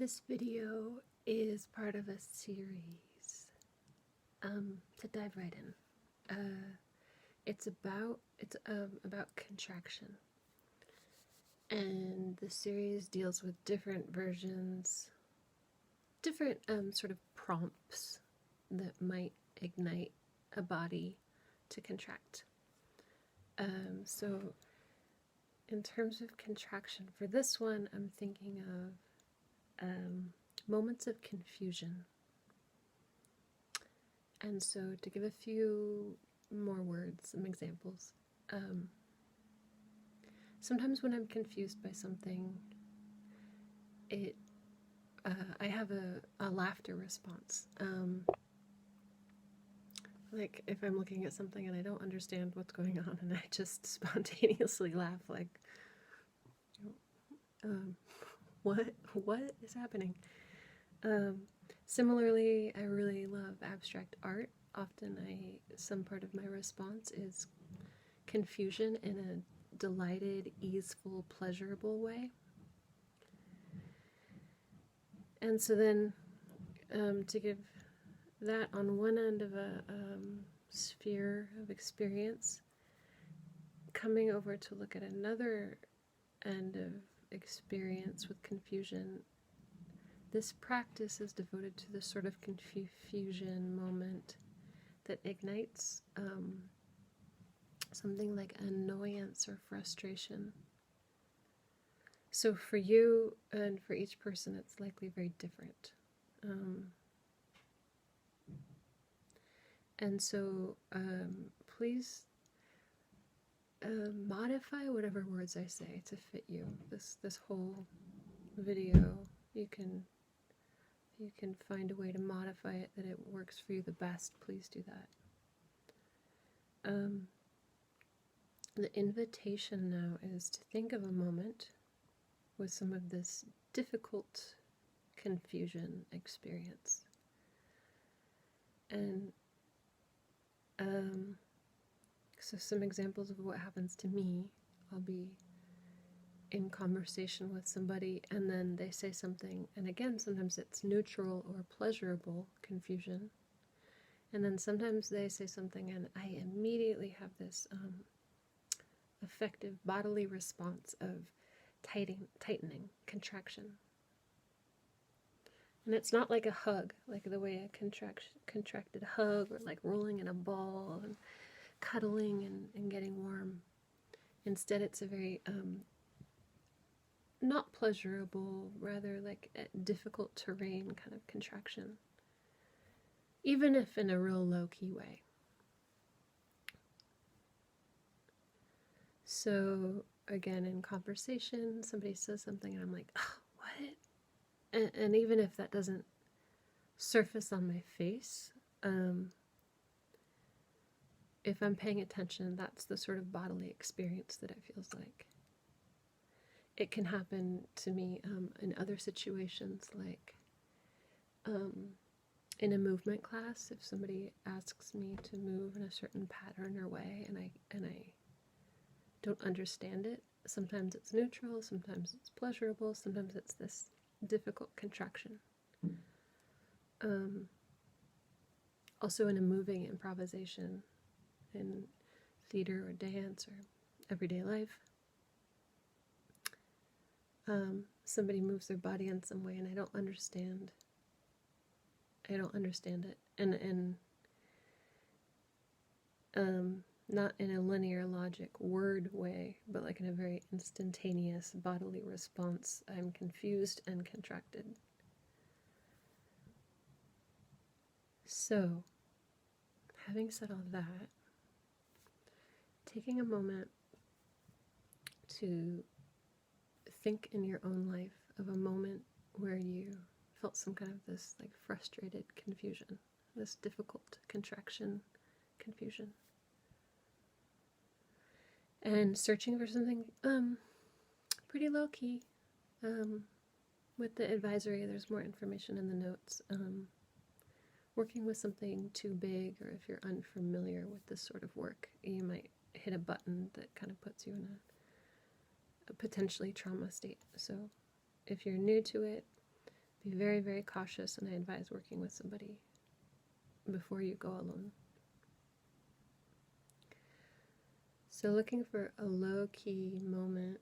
This video is part of a series. To dive right in, it's about contraction, and the series deals with different versions, different sort of prompts that might ignite a body to contract. So in terms of contraction, for this one, I'm thinking of moments of confusion. And so to give a few more words, some examples, sometimes when I'm confused by something, I have a laughter response. Like if I'm looking at something and I don't understand what's going on, and I just spontaneously laugh, like, what is happening? Similarly, I really love abstract art. Often some part of my response is confusion in a delighted, easeful, pleasurable way. And so then, to give that on one end of a sphere of experience, coming over to look at another end of experience with confusion, this practice is devoted to this sort of confusion moment that ignites something like annoyance or frustration. So for you and for each person, it's likely very different. And so please modify whatever words I say to fit you. This whole video, you can find a way to modify it that it works for you the best. Please do that. The invitation now is to think of a moment with some of this difficult confusion experience. And so some examples of what happens to me: I'll be in conversation with somebody and then they say something, and again, sometimes it's neutral or pleasurable confusion, and then sometimes they say something and I immediately have this effective bodily response of tightening, contraction. And it's not like a hug, like the way a contracted hug, or like rolling in a ball and cuddling and getting warm. Instead, it's a very not pleasurable, rather like a difficult terrain kind of contraction, even if in a real low-key way. So again, in conversation, somebody says something and I'm like, oh, what? And even if that doesn't surface on my face, if I'm paying attention, that's the sort of bodily experience that it feels like. It can happen to me in other situations, like in a movement class. If somebody asks me to move in a certain pattern or way, and I don't understand it, sometimes it's neutral, sometimes it's pleasurable, sometimes it's this difficult contraction. Also in a moving improvisation, in theater or dance or everyday life, somebody moves their body in some way and I don't understand it, and not in a linear logic word way, but like in a very instantaneous bodily response. I'm confused and contracted. So, having said all that, taking a moment to think in your own life of a moment where you felt some kind of this like frustrated confusion, this difficult contraction confusion, and searching for something pretty low-key. With the advisory, there's more information in the notes. Working with something too big, or if you're unfamiliar with this sort of work, you might hit a button that kind of puts you in a potentially trauma state. So if you're new to it, be very, very cautious, and I advise working with somebody before you go alone. So looking for a low-key moment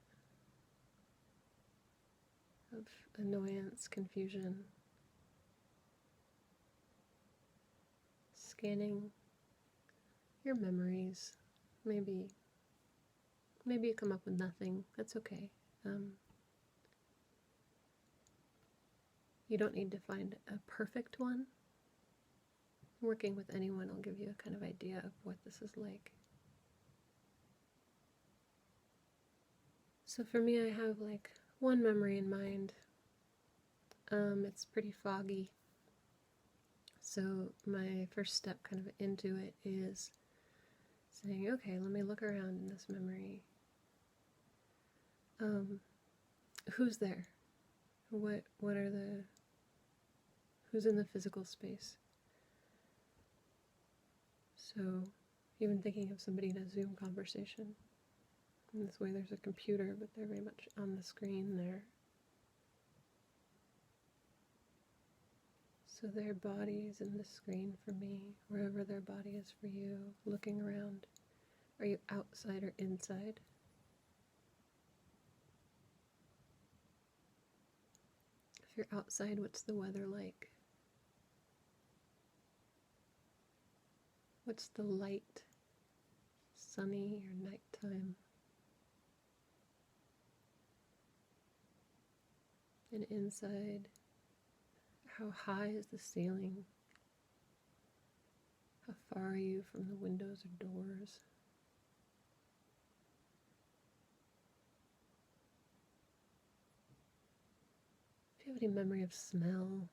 of annoyance, confusion, scanning your memories. Maybe you come up with nothing. That's okay. You don't need to find a perfect one. Working with anyone will give you a kind of idea of what this is like. So for me, I have like one memory in mind. It's pretty foggy. So my first step kind of into it is saying, okay, let me look around in this memory. Who's there? What are the, who's in the physical space? So even thinking of somebody in a Zoom conversation. In this way there's a computer, but they're very much on the screen there. So their body is in the screen for me, wherever their body is for you, looking around. Are you outside or inside? If you're outside, what's the weather like? What's the light? Sunny or nighttime? And inside, how high is the ceiling? How far are you from the windows or doors? If you have any memory of smell,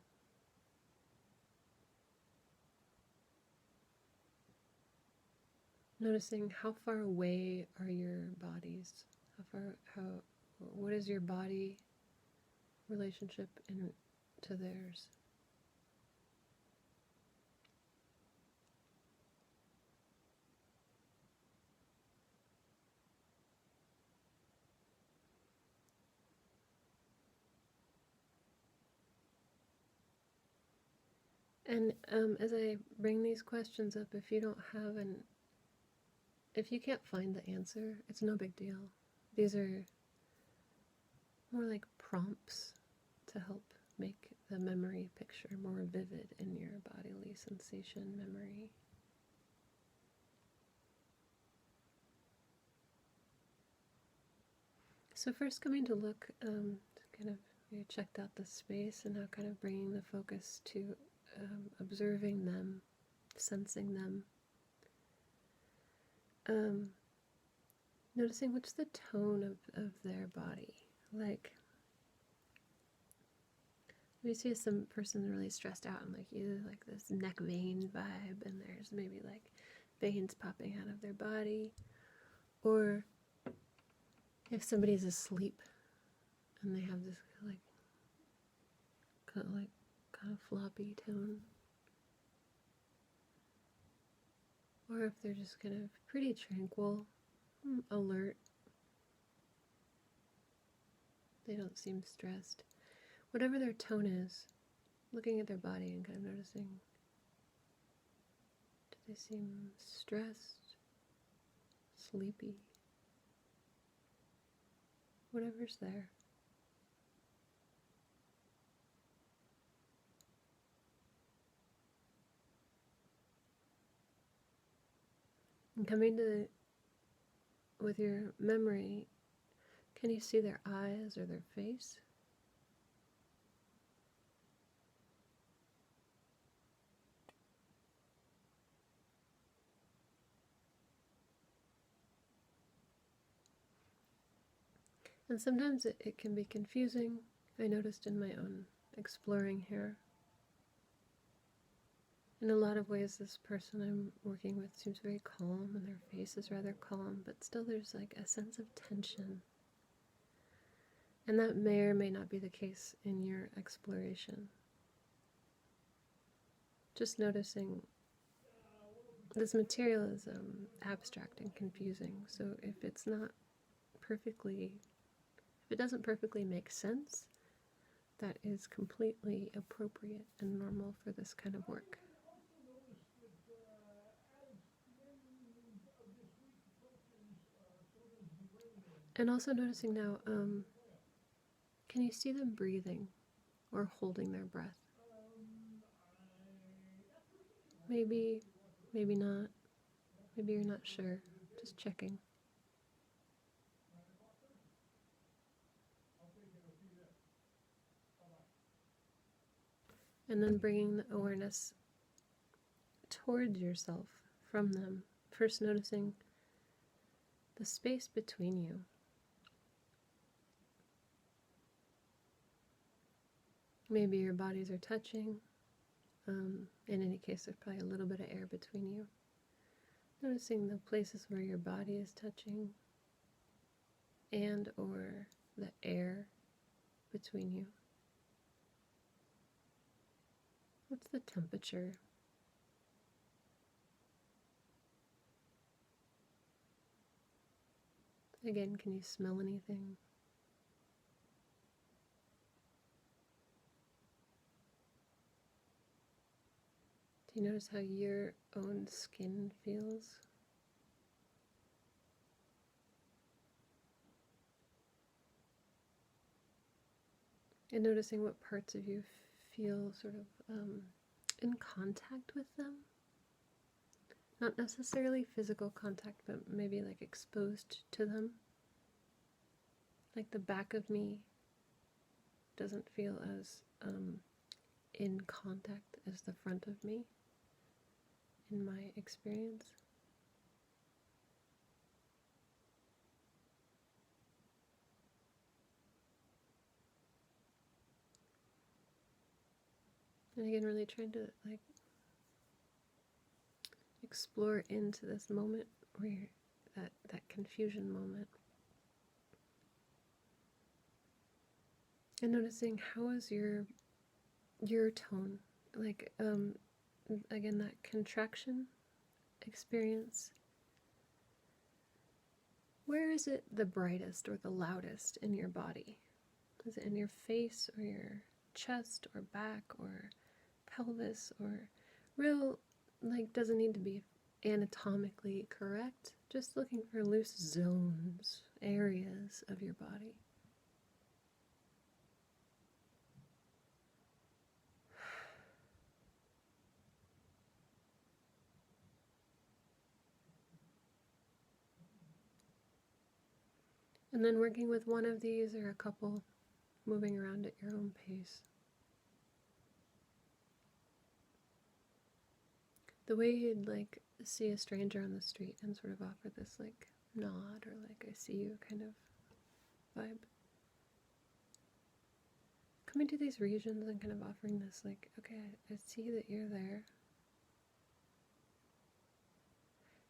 noticing how far away are your bodies? What is your body relationship to theirs? And as I bring these questions up, if you don't have if you can't find the answer, it's no big deal. These are more like prompts to help make the memory picture more vivid in your bodily sensation memory. So first coming to look, kind of, you checked out the space, and now kind of bringing the focus to observing them, sensing them. Noticing what's the tone of their body. Like, we see some person really stressed out and like either like this neck vein vibe, and there's maybe like veins popping out of their body, or if somebody's asleep and they have this like kind of floppy tone, or if they're just kind of pretty tranquil, alert, they don't seem stressed. Whatever their tone is, looking at their body and kind of noticing, do they seem stressed, sleepy, whatever's there. And coming to, with your memory, can you see their eyes or their face? And sometimes it can be confusing. I noticed in my own exploring here. In a lot of ways, this person I'm working with seems very calm, and their face is rather calm, but still there's like a sense of tension. And that may or may not be the case in your exploration. Just noticing this material is abstract and confusing, so if it doesn't perfectly make sense, that is completely appropriate and normal for this kind of work. And also noticing now, can you see them breathing or holding their breath? Maybe, maybe not. Maybe you're not sure. Just checking. And then bringing the awareness towards yourself from them. First noticing the space between you. Maybe your bodies are touching. In any case, there's probably a little bit of air between you. Noticing the places where your body is touching and or the air between you. What's the temperature? Again, can you smell anything? Do you notice how your own skin feels? And noticing what parts of you feel sort of in contact with them. Not necessarily physical contact, but maybe like exposed to them. Like the back of me doesn't feel as in contact as the front of me in my experience. And again, really trying to like explore into this moment where that confusion moment. And noticing how is your tone, like again, that contraction experience. Where is it the brightest or the loudest in your body? Is it in your face or your chest or back or pelvis or real, like, doesn't need to be anatomically correct, just looking for loose zones, areas of your body. And then working with one of these or a couple, moving around at your own pace. The way you'd like see a stranger on the street and sort of offer this like nod or like I see you kind of vibe. Coming to these regions and kind of offering this like, okay, I see that you're there.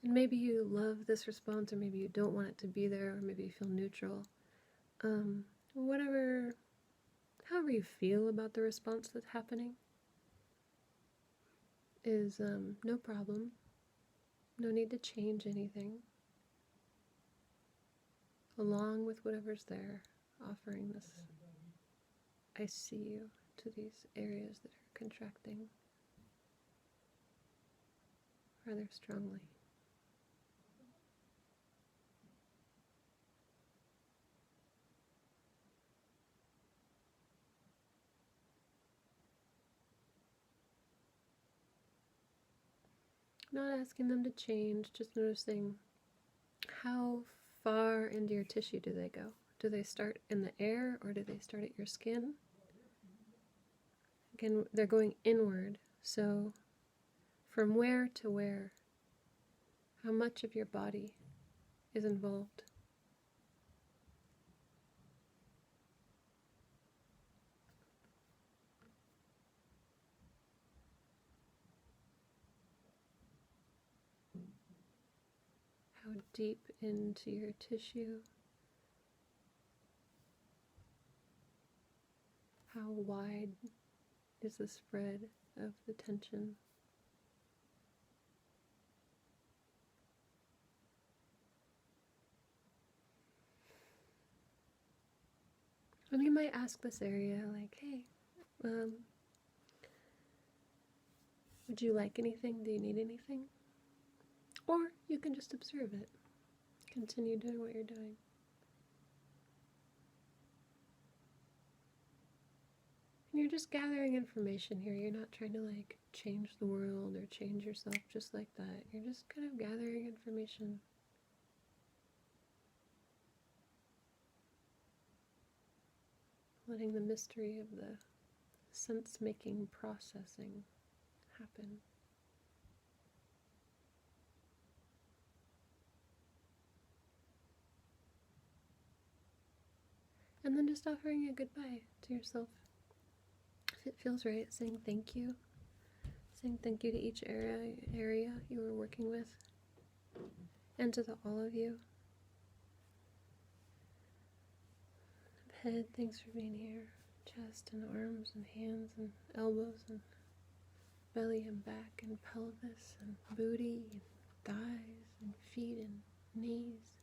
And maybe you love this response, or maybe you don't want it to be there, or maybe you feel neutral. However you feel about the response that's happening is no problem. No need to change anything. Along with whatever's there, offering this, I see you, to these areas that are contracting rather strongly. Not asking them to change, just noticing how far into your tissue do they go? Do they start in the air or do they start at your skin? Again, they're going inward, so from where to where? How much of your body is involved? How deep into your tissue? How wide is the spread of the tension? And you might ask this area, like, hey, would you like anything? Do you need anything? Or you can just observe it. Continue doing what you're doing. And you're just gathering information here. You're not trying to like change the world or change yourself just like that. You're just kind of gathering information. Letting the mystery of the sense-making processing happen. And then just offering a goodbye to yourself. If it feels right, saying thank you. Saying thank you to each area you were working with. And to all of you. Head, thanks for being here. Chest and arms and hands and elbows and belly and back and pelvis and booty and thighs and feet and knees.